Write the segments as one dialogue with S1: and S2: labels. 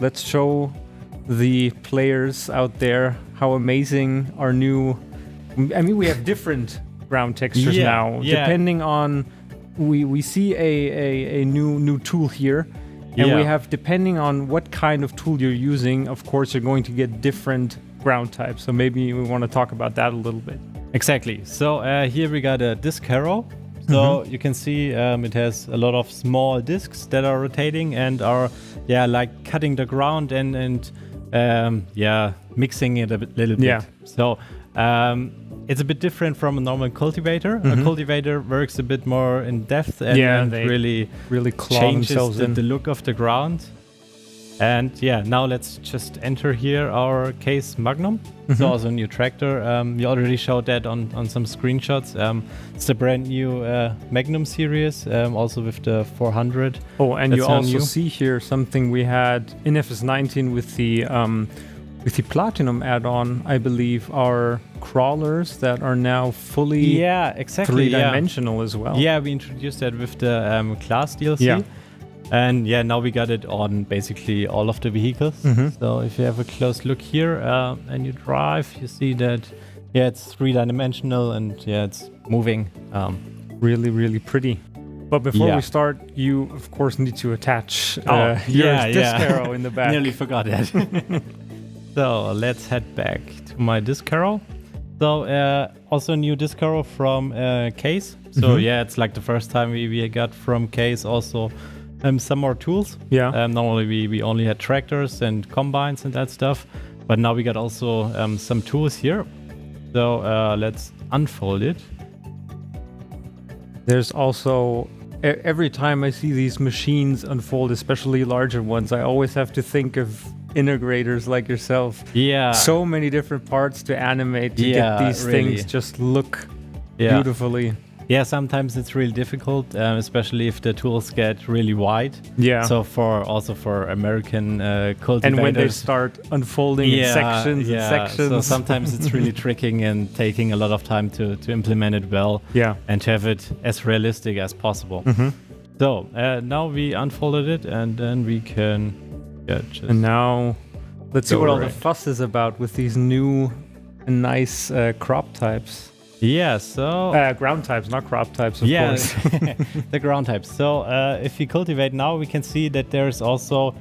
S1: let's show the players out there how amazing our new... I mean, we have different ground textures now, depending on... We see a new tool here, and we have, depending on what kind of tool you're using, of course, you're going to get different ground types. So maybe we want to talk about that a little bit.
S2: Exactly. So here we got a disc harrow. So you can see it has a lot of small discs that are rotating and are like cutting the ground and mixing it a little bit.
S1: Yeah.
S2: So it's a bit different from a normal cultivator. A cultivator works a bit more in depth and really changes the look of the ground. And now let's just enter here our case Magnum. It's also a new tractor. We already showed that on some screenshots. It's the brand new Magnum series, also with the 400.
S1: Oh, and you also see here something we had in FS19 with the Platinum add-on, I believe, are crawlers that are now fully three-dimensional as well.
S2: Yeah, we introduced that with the class DLC. Yeah. And now we got it on basically all of the vehicles. So if you have a close look here and you drive, you see that, it's three-dimensional and it's moving.
S1: Really, really pretty. But before we start, you, of course, need to attach your disc harrow in the back.
S2: Nearly forgot that. So let's head back to my disc harrow. So also a new disc harrow from Case. So it's like the first time we got from Case also some more tools. Normally we only had tractors and combines and that stuff, but now we got also some tools here. So let's unfold it.
S1: There's also, every time I see these machines unfold, especially larger ones, I always have to think of integrators like yourself. So many different parts to animate to get these things just look beautifully.
S2: Yeah, sometimes it's really difficult, especially if the tools get really wide. So for American cultivators.
S1: And when they start unfolding in sections and sections.
S2: So sometimes it's really tricky and taking a lot of time to implement it well. And to have it as realistic as possible. So now we unfolded it and then we can just...
S1: And now let's see what all the fuss is about with these new and nice crop types.
S2: So...
S1: ground types, not crop types, of course.
S2: The ground types. So if we cultivate now, we can see that there's also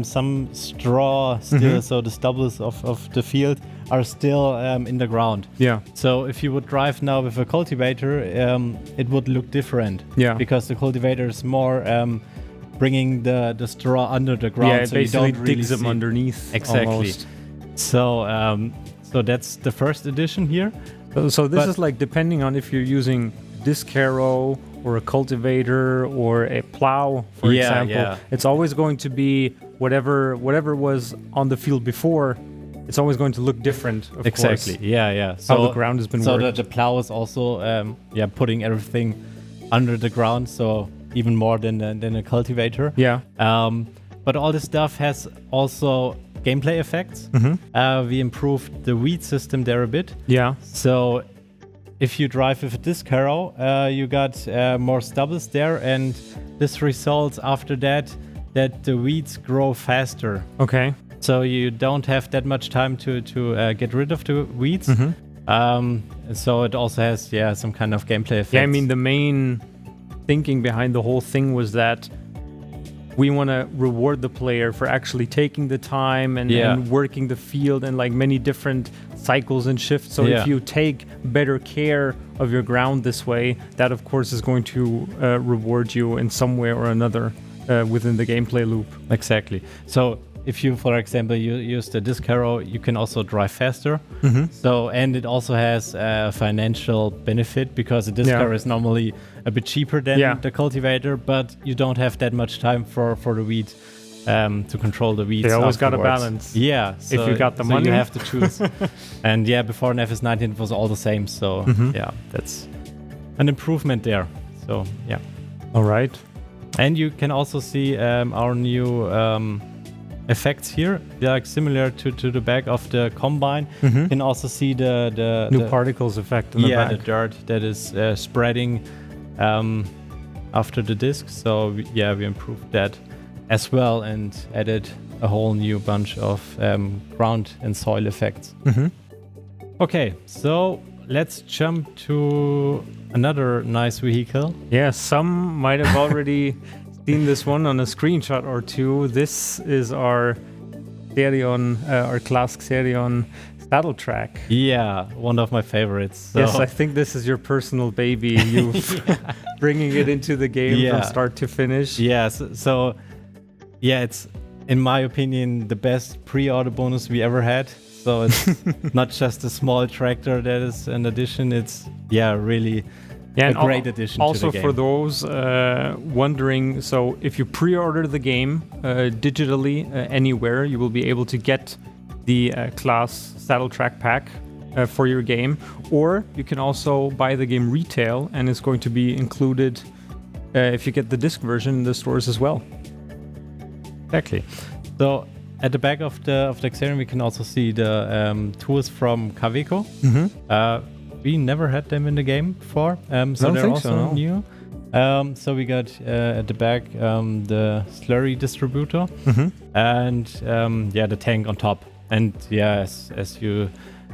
S2: some straw still. So the stubbles of the field are still in the ground. So if you would drive now with a cultivator, it would look different. Because the cultivator is more bringing the straw under the ground.
S1: It
S2: so
S1: basically
S2: you don't really
S1: digs them underneath.
S2: Exactly.
S1: Almost.
S2: So that's the first edition here.
S1: So this is like depending on if you're using disc harrow or a cultivator or a plow, for example. It's always going to be whatever was on the field before. It's always going to look different, of course.
S2: So
S1: how the ground has been worked.
S2: So the plow is also putting everything under the ground, so even more than a cultivator. But all this stuff has also gameplay effects. We improved the weed system there a bit. So if you drive with a disc harrow, you got more stubbles there, and this results after that the weeds grow faster. So you don't have that much time to get rid of the weeds. So it also has some kind of gameplay effects.
S1: I mean, the main thinking behind the whole thing was that we want to reward the player for actually taking the time and working the field and like many different cycles and shifts. So if you take better care of your ground this way, that of course is going to reward you in some way or another within the gameplay loop.
S2: Exactly. So if you, for example, you use the disc harrow, you can also drive faster. So, and it also has a financial benefit because the disc harrow is normally a bit cheaper than the cultivator, but you don't have that much time for the weed to control the weeds.
S1: They always got a balance.
S2: So
S1: if you got the money,
S2: you have to choose. And before in FS19 it was all the same. So that's an improvement there. So
S1: all right.
S2: And you can also see our new effects here. They're like similar to the back of the combine. You can also see the
S1: new particles effect in the back.
S2: The dirt that is spreading after the disc. So we improved that as well and added a whole new bunch of ground and soil effects. Okay, so let's jump to another nice vehicle.
S1: Yeah, some might have already seen this one on a screenshot or two. This is our Xerion, our class Xerion saddle track.
S2: Yeah, one of my favorites. So.
S1: Yes, I think this is your personal baby. You bringing it into the game from start to finish.
S2: Yes, so it's, in my opinion, the best pre-order bonus we ever had. So it's not just a small tractor that is an addition. It's really a great addition to the game.
S1: Also for those wondering, so if you pre-order the game digitally anywhere, you will be able to get the class saddle track pack for your game, or you can also buy the game retail, and it's going to be included if you get the disc version in the stores as well.
S2: Exactly. So at the back of the Xerion, we can also see the tools from Kaweco. We never had them in the game before, so they're also new. So we got at the back the slurry distributor and the tank on top. And as you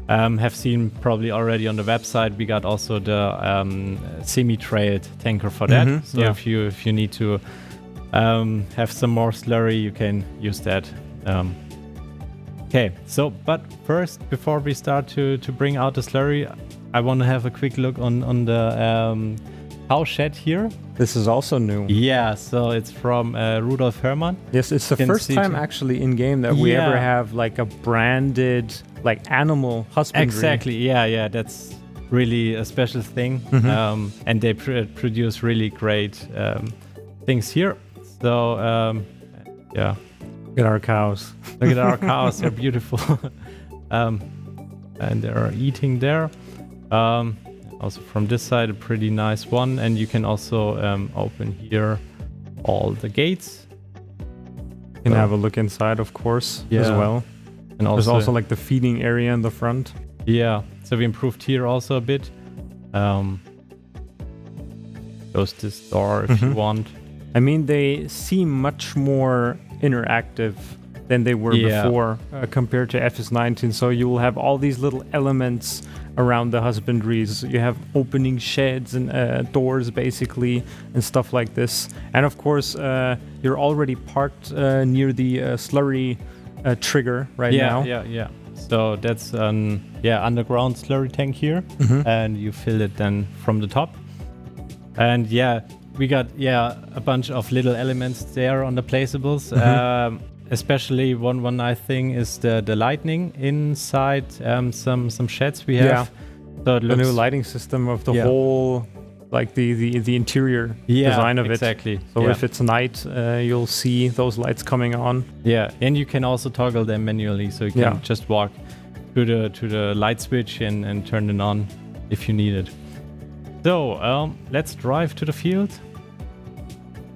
S2: have seen probably already on the website, we got also the semi-trailed tanker for that. So if you need to have some more slurry, you can use that. Okay, so but first, before we start to bring out the slurry, I want to have a quick look on the cow shed here.
S1: This is also new.
S2: Yeah, so it's from Rudolf Herrmann.
S1: Yes, it's the first time actually in game that we ever have like a branded like animal husbandry.
S2: Exactly. Yeah, that's really a special thing. And they produce really great things here. So
S1: Look at our cows.
S2: Look at our cows. They're beautiful. And they're eating there. Also from this side, a pretty nice one. And you can also open here all the gates.
S1: You can have a look inside, of course, as well. And there's also like the feeding area in the front.
S2: Yeah, so we improved here also a bit. Close this door if you want.
S1: I mean, they seem much more interactive than they were before compared to FS19. So you will have all these little elements around the husbandries. You have opening sheds and doors basically and stuff like this. And of course, you're already parked near the slurry trigger now.
S2: Yeah. So that's an underground slurry tank here, and you fill it then from the top. And we got a bunch of little elements there on the placeables. Especially one nice thing is the lighting inside some sheds we have. So it looks
S1: the new lighting system of the whole, like the interior design of it.
S2: Exactly.
S1: So if it's night, you'll see those lights coming on.
S2: Yeah, and you can also toggle them manually, so you can just walk to the light switch and turn it on if you need it. So let's drive to the field.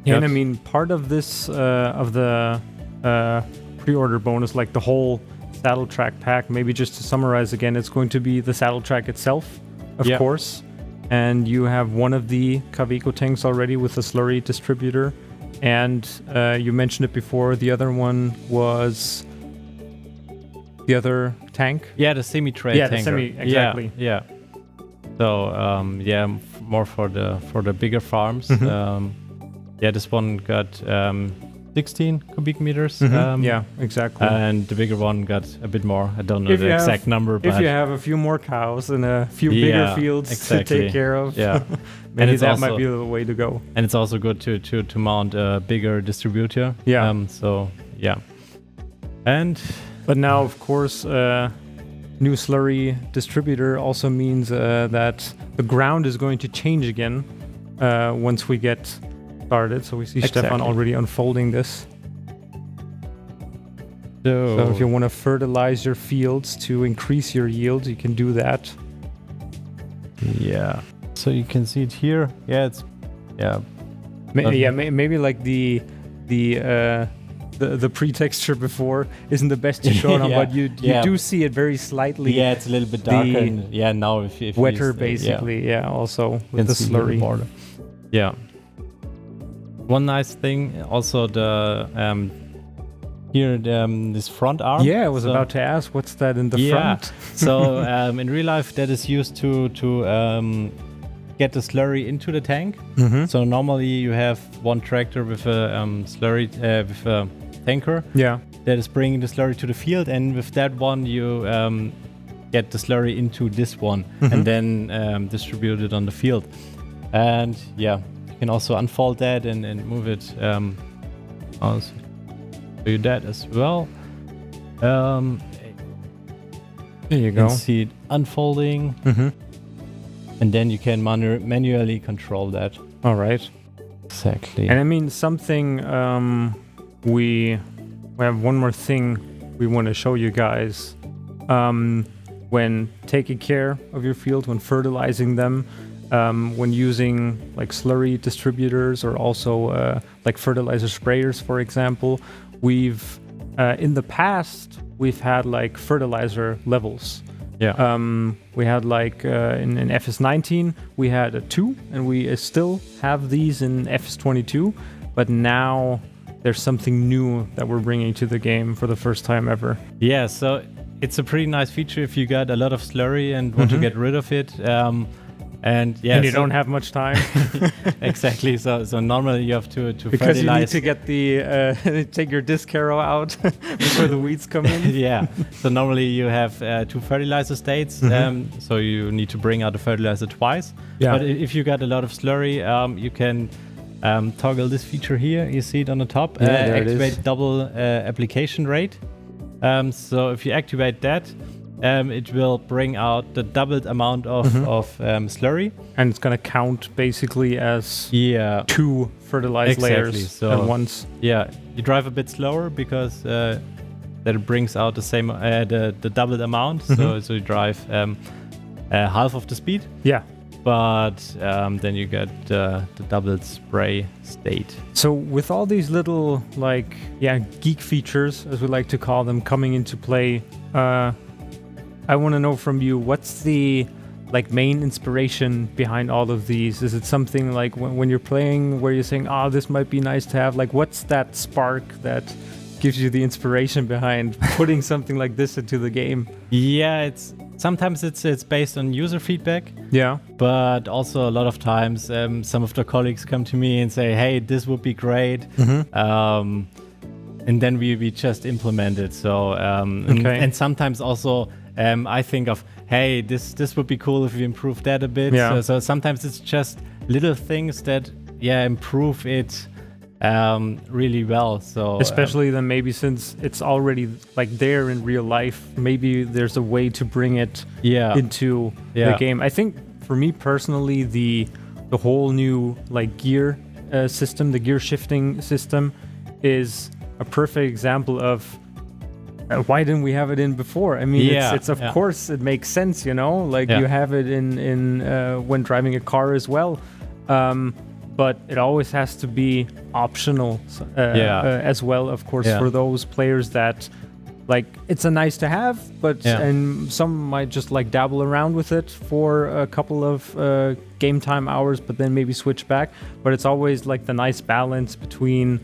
S1: Yeah, and I mean, part of this of the pre-order bonus, like the whole saddle track pack, maybe just to summarize again, it's going to be the saddle track itself, of course, and you have one of the Kaweco tanks already with the slurry distributor, and you mentioned it before, the other one was the other tank.
S2: The semi-tray tanker.
S1: Exactly.
S2: Yeah. So more for the bigger farms. This one got 16 cubic meters.
S1: Exactly.
S2: And the bigger one got a bit more. I don't know the exact number. But
S1: if you have a few more cows and a few bigger fields to take care of, maybe that might be the way to go.
S2: And it's also good to mount a bigger distributor.
S1: But now, of course, new slurry distributor also means that the ground is going to change again once we get started. So we see Stefan already unfolding this. So if you want to fertilize your fields to increase your yield, you can do that.
S2: Yeah. So you can see it here. It's
S1: maybe like the pre-texture before isn't the best to show it on, but you do see it very slightly.
S2: Yeah, it's a little bit darker. And, now if
S1: wetter basically. Also with the slurry
S2: border. Yeah. One nice thing also here this front arm.
S1: Yeah, I was about to ask, what's that in the front?
S2: So in real life, that is used to get the slurry into the tank. So normally you have one tractor with a slurry with a tanker.
S1: Yeah.
S2: That is bringing the slurry to the field, and with that one you get the slurry into this one and then distribute it on the field. And yeah, you can also unfold that and move it. I'll show you that as well. There
S1: you go.
S2: You can see it unfolding, and then you can manually control that.
S1: All right.
S2: Exactly.
S1: And I mean, something we have one more thing we want to show you guys. When taking care of your field, when fertilizing them, when using like slurry distributors or also like fertilizer sprayers, for example, we've in the past we've had like fertilizer levels.
S2: Yeah.
S1: We had like in FS19 we had a 2, and we still have these in FS22, but now there's something new that we're bringing to the game for the first time ever.
S2: Yeah, so it's a pretty nice feature if you got a lot of slurry and want to get rid of it. And
S1: you don't have much time.
S2: Exactly. So normally you have to
S1: because
S2: fertilize.
S1: You need to get the take your disc harrow out before the weeds come in.
S2: Yeah. So normally you have 2 fertilizer states. So you need to bring out the fertilizer twice.
S1: Yeah.
S2: But if you got a lot of slurry, you can toggle this feature here. You see it on the top. Activate double application rate. So if you activate that, it will bring out the doubled amount of slurry.
S1: And it's going to count basically as 2 fertilized layers at once.
S2: Yeah, you drive a bit slower because that brings out the same the doubled amount. So you drive half of the speed.
S1: Yeah.
S2: But then you get the doubled spray state.
S1: So with all these little geek features, as we like to call them, coming into play, I want to know from you, what's the main inspiration behind all of these? Is it something like when you're playing where you're saying, this might be nice to have? Like, what's that spark that gives you the inspiration behind putting something like this into the game?
S2: Yeah, sometimes it's based on user feedback.
S1: Yeah.
S2: But also a lot of times some of the colleagues come to me and say, hey, this would be great. And then we just implement it. So and sometimes also I think of, hey, this would be cool if we improve that a bit.
S1: Yeah.
S2: So sometimes it's just little things that improve it really well. So
S1: especially then maybe since it's already there in real life, maybe there's a way to bring it into the game. I think for me personally, the whole new gear system, the gear shifting system, is a perfect example of why didn't we have it in before? I mean, it's of course it makes sense, you have it in when driving a car as well. But it always has to be optional as well, of course, for those players that it's a nice to have, but and some might just dabble around with it for a couple of game time hours, but then maybe switch back. But it's always the nice balance between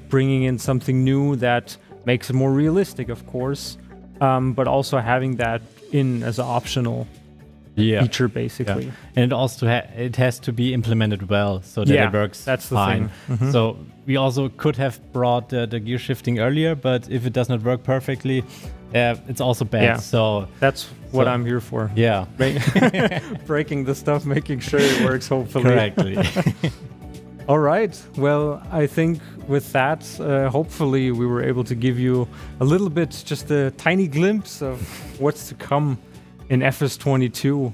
S1: bringing in something new that makes it more realistic, of course, but also having that in as an optional feature, basically.
S2: And it also it has to be implemented well so that it works
S1: that's the
S2: fine.
S1: Thing.
S2: So we also could have brought the gear shifting earlier, but if it does not work perfectly, it's also bad.
S1: Yeah.
S2: So
S1: that's what I'm here for.
S2: Yeah.
S1: Breaking the stuff, making sure it works, hopefully.
S2: Correctly.
S1: All right. Well, I think with that, hopefully we were able to give you a little bit, just a tiny glimpse of what's to come in FS22.